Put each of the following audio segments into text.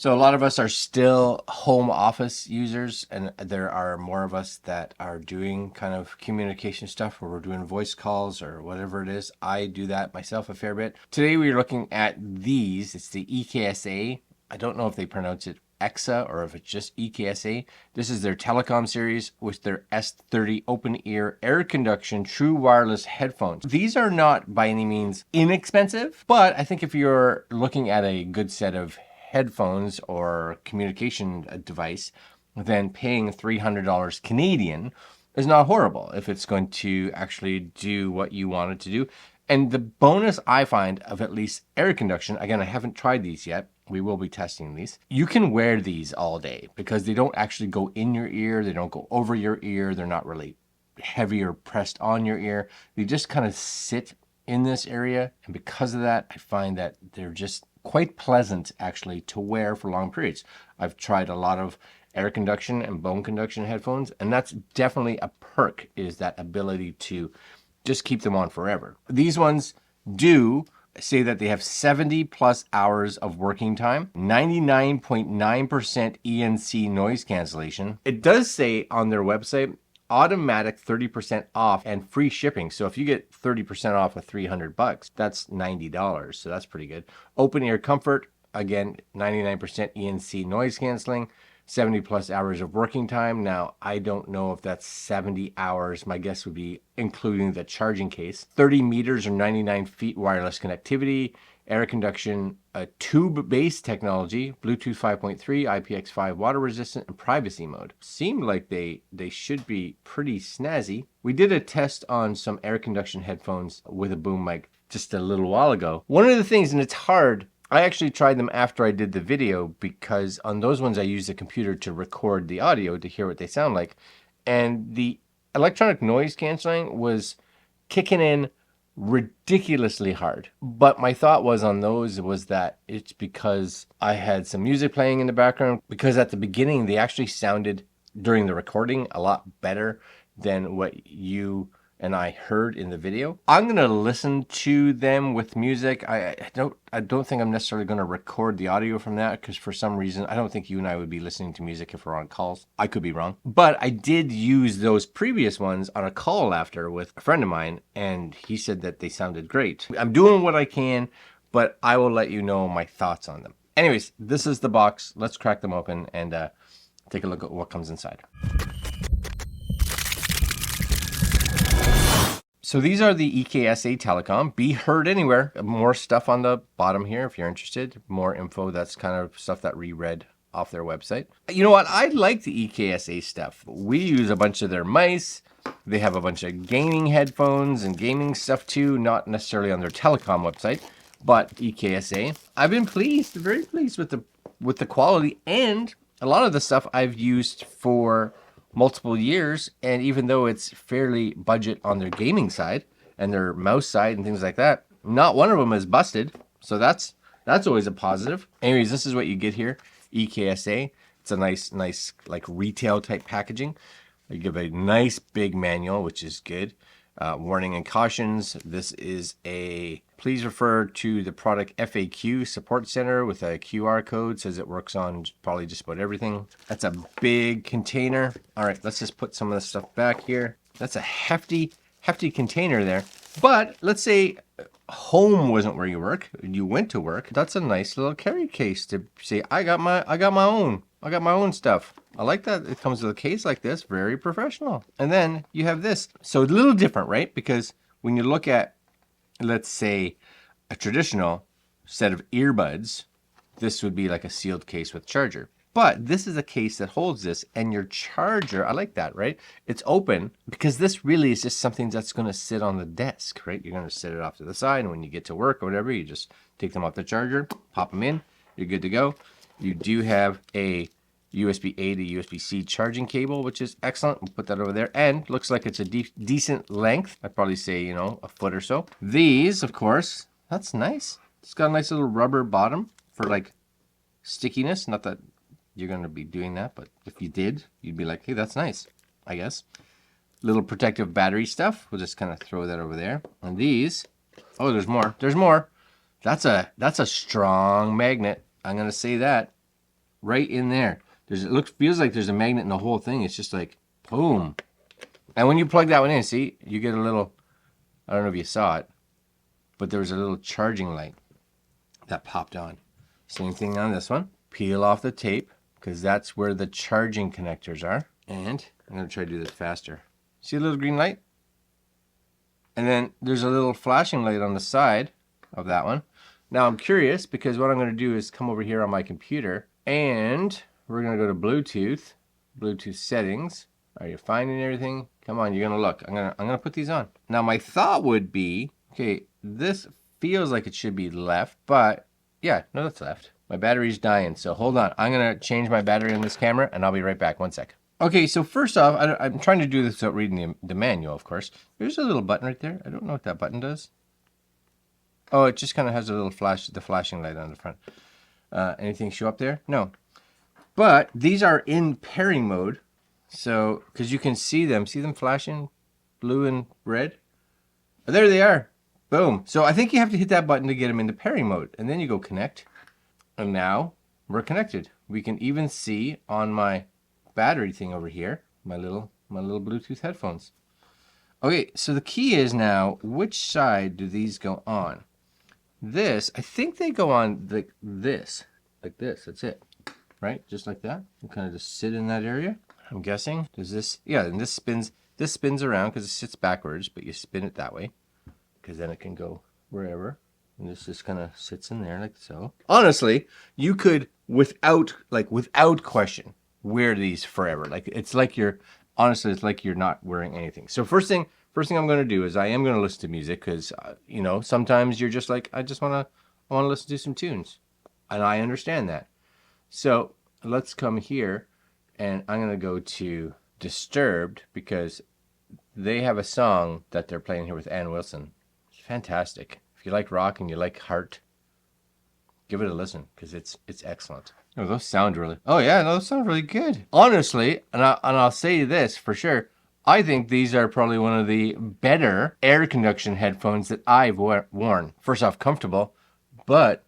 So a lot of us are still home office users, and there are more of us that are doing kind of communication stuff where we're doing voice calls or whatever it is. I do that myself a fair bit. Today we're looking at these. It's the EKSA. I don't know if they pronounce it EKSA or if it's just EKSA. This is their telecom series with their S30 open ear air conduction true wireless headphones. These are not by any means inexpensive, but I think if you're looking at a good set of headphones or communication device, then paying $300 Canadian is not horrible if it's going to actually do what you want it to do. And the bonus I find of at least air conduction, again, I haven't tried these yet. We will be testing these. You can wear these all day because they don't actually go in your ear. They don't go over your ear. They're not really heavy or pressed on your ear. They just kind of sit in this area. And because of that, I find that they're just quite pleasant actually to wear for long periods. I've tried a lot of air conduction and bone conduction headphones, and that's definitely a perk, is that ability to just keep them on forever. These ones do say that they have 70 plus hours of working time, 99.9% ENC noise cancellation. It does say on their website, automatic 30% off and free shipping. So if you get 30% off of $300, that's $90. So that's pretty good. Open ear comfort, again, 99% ENC noise canceling, 70 plus hours of working time. Now, I don't know if that's 70 hours. My guess would be including the charging case. 30 meters or 99 feet wireless connectivity, air conduction, a TubeBass technology, Bluetooth 5.3, IPX5 water resistant, and privacy mode. Seemed like they should be pretty snazzy. We did a test on some air conduction headphones with a boom mic just a little while ago. One of the things, and it's hard, I actually tried them after I did the video because on those ones I used the computer to record the audio to hear what they sound like. And the electronic noise canceling was kicking in ridiculously hard. But my thought was on those was that it's because I had some music playing in the background, because at the beginning they actually sounded during the recording a lot better than what you and I heard in the video. I'm gonna listen to them with music. I don't think I'm necessarily gonna record the audio from that, because for some reason I don't think you and I would be listening to music if we're on calls. I could be wrong, but I did use those previous ones on a call after with a friend of mine, and he said that they sounded great. I'm doing what I can, but I will let you know my thoughts on them. Anyways, this is the box. Let's crack them open and take a look at what comes inside. So these are the EKSAtelecom. Be heard anywhere. More stuff on the bottom here if you're interested. More info. That's kind of stuff that we read off their website. You know what? I like the EKSA stuff. We use a bunch of their mice. They have a bunch of gaming headphones and gaming stuff too. Not necessarily on their telecom website, but EKSA. I've been pleased, very pleased with the quality, and a lot of the stuff I've used for multiple years, and even though it's fairly budget on their gaming side and their mouse side and things like that, not one of them is busted, so that's always a positive. Anyways, this is what you get here. EKSA. It's a nice like retail type packaging. You give a nice big manual, which is good. Warning and cautions. This is a please refer to the product FAQ support center with a QR code. Says it works on probably just about everything. That's a big container. All right, let's just put some of the stuff back here. That's a hefty container there. But let's say home wasn't where you work. You went to work. That's a nice little carry case to say I got my own stuff. I like that it comes with a case like this, very professional. And then you have this. So a little different, right? Because when you look at, let's say, a traditional set of earbuds, this would be like a sealed case with charger. But this is a case that holds this, and your charger, I like that, right? It's open because this really is just something that's going to sit on the desk, right? You're going to set it off to the side, and when you get to work or whatever, you just take them off the charger, pop them in, you're good to go. You do have a USB-A to USB-C charging cable, which is excellent. We'll put that over there, and looks like it's a decent length. I'd probably say, you know, a foot or so. These, of course, that's nice. It's got a nice little rubber bottom for like stickiness. Not that you're going to be doing that, but if you did, you'd be like, hey, that's nice, I guess. Little protective battery stuff. We'll just kind of throw that over there. And these, oh, there's more. There's more. That's a strong magnet. I'm going to say that. right in there. Feels like there's a magnet in the whole thing. It's just like, boom. And when you plug that one in, see, you get a little, I don't know if you saw it, but there was a little charging light that popped on. Same thing on this one. Peel off the tape, because that's where the charging connectors are. And I'm going to try to do this faster. See a little green light? And then there's a little flashing light on the side of that one. Now I'm curious, because what I'm going to do is come over here on my computer, and we're going to go to Bluetooth settings. Are you finding everything? Come on, you're going to look. I'm going to put these on. Now my thought would be, okay, this feels like it should be left, but yeah, no, that's left. My battery's dying, so hold on. I'm going to change my battery in this camera, and I'll be right back. 1 sec. Okay, so first off, I'm trying to do this without reading the manual, of course. There's a little button right there. I don't know what that button does. Oh, it just kind of has a little the flashing light on the front. Anything show up there? No. But these are in pairing mode, so because you can see them flashing blue and red. Oh, there they are. Boom. So I think you have to hit that button to get them into pairing mode, and then you go connect. And now we're connected. We can even see on my battery thing over here my little Bluetooth headphones. Okay, so the key is now, which side do these go on? This, I think they go on like this. That's it, right? Just like that. You kind of just sit in that area. I'm guessing. Does this? Yeah, and this spins around because it sits backwards, but you spin it that way because then it can go wherever. And this just kind of sits in there like so. Honestly, you could without question wear these forever. Like it's like you're not wearing anything. So first thing I'm going to do is I am going to listen to music because sometimes you're just like I want to listen to some tunes, and I understand that. So let's come here, and I'm going to go to Disturbed because they have a song that they're playing here with Ann Wilson. It's fantastic. If you like rock and you like heart, give it a listen because it's excellent. Oh, those sound really. Oh yeah, those sound really good. Honestly, and I'll say this for sure. I think these are probably one of the better air conduction headphones that I've worn. First off, comfortable, but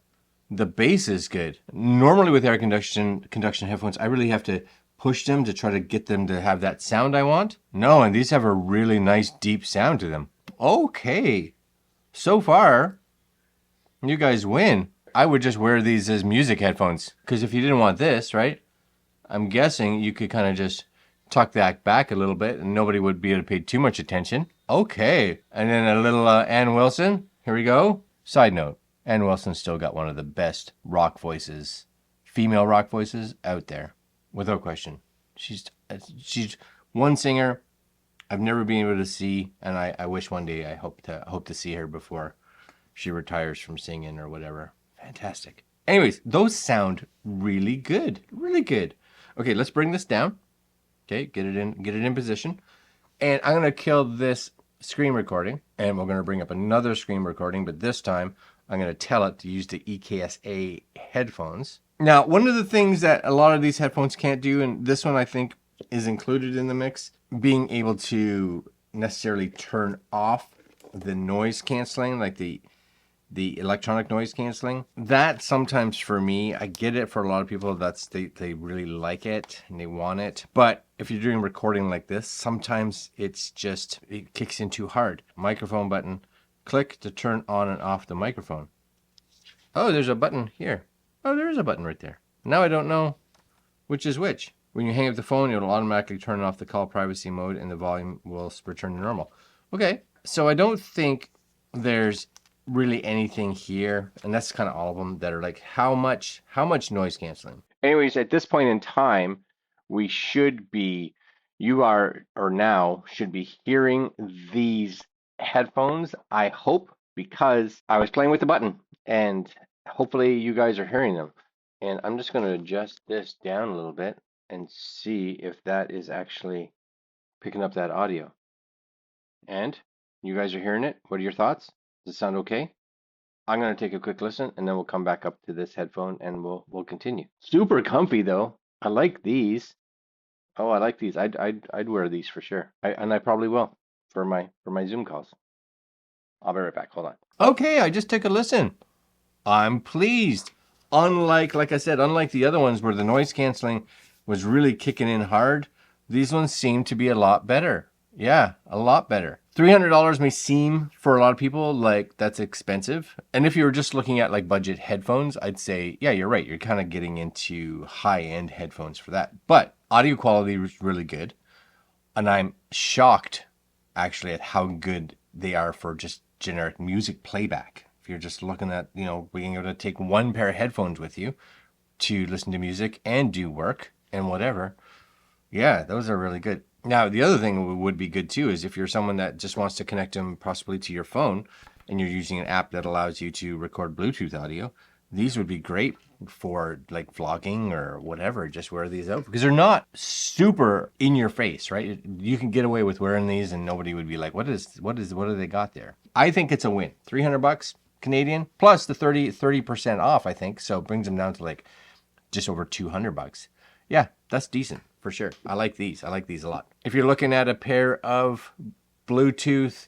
the bass is good. Normally with air conduction headphones, I really have to push them to try to get them to have that sound I want. No, and these have a really nice deep sound to them. Okay, so far, you guys win. I would just wear these as music headphones because if you didn't want this, right? I'm guessing you could kind of just tuck that back a little bit and nobody would be able to pay too much attention. Okay. And then a little Ann Wilson. Here we go. Side note, Ann Wilson's still got one of the best rock voices, female rock voices out there, without question. She's one singer I've never been able to see, and I wish one day I hope to see her before she retires from singing or whatever. Fantastic. Anyways, those sound really good. Really good. Okay, let's bring this down. Okay, get it in position. And I'm going to kill this screen recording, and we're going to bring up another screen recording, but this time I'm going to tell it to use the EKSA headphones. Now, one of the things that a lot of these headphones can't do, and this one I think is included in the mix, being able to necessarily turn off the noise canceling, like the electronic noise canceling. That sometimes for me, I get it for a lot of people, they really like it and they want it. But if you're doing recording like this, sometimes it kicks in too hard. Microphone button, click to turn on and off the microphone. Oh, there's a button here. Oh, there is a button right there. Now I don't know which is which. When you hang up the phone, it'll automatically turn off the call privacy mode and the volume will return to normal. Okay, so I don't think there's really anything here, and that's kind of all of them that are like how much noise canceling. Anyways, at this point in time, we should be now should be hearing these headphones, I hope, because I was playing with the button and hopefully you guys are hearing them. And I'm just going to adjust this down a little bit and see if that is actually picking up that audio. And you guys are hearing it. What are your thoughts? Does it sound okay? I'm going to take a quick listen and then we'll come back up to this headphone and we'll continue. Super comfy though. I like these. Oh, I like these. I'd wear these for sure. I probably will for my Zoom calls. I'll be right back. Hold on. Okay, I just took a listen. I'm pleased. unlike, like I said, unlike the other ones where the noise canceling was really kicking in hard, these ones seem to be a lot better. Yeah, a lot better. $300 may seem for a lot of people like that's expensive. And if you were just looking at like budget headphones, I'd say, yeah, you're right. You're kind of getting into high-end headphones for that. But audio quality was really good. And I'm shocked actually at how good they are for just generic music playback. If you're just looking at, you know, being able to take one pair of headphones with you to listen to music and do work and whatever. Yeah, those are really good. Now, the other thing would be good too is if you're someone that just wants to connect them possibly to your phone and you're using an app that allows you to record Bluetooth audio, these would be great for like vlogging or whatever. Just wear these out because they're not super in your face, right? You can get away with wearing these and nobody would be like, what do they got there? I think it's a win. $300 Canadian plus the 30% off, I think. So it brings them down to like just over $200. Yeah, that's decent for sure. I like these. I like these a lot. If you're looking at a pair of Bluetooth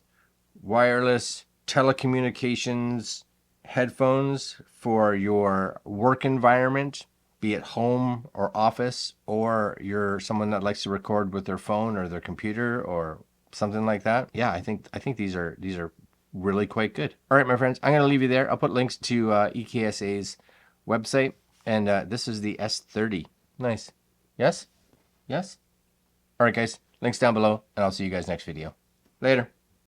wireless telecommunications headphones for your work environment, be it home or office, or you're someone that likes to record with their phone or their computer or something like that. Yeah, I think these are really quite good. All right, my friends, I'm going to leave you there. I'll put links to EKSA's website, and this is the S30. Nice. Yes? Yes? All right, guys, links down below, and I'll see you guys next video. Later.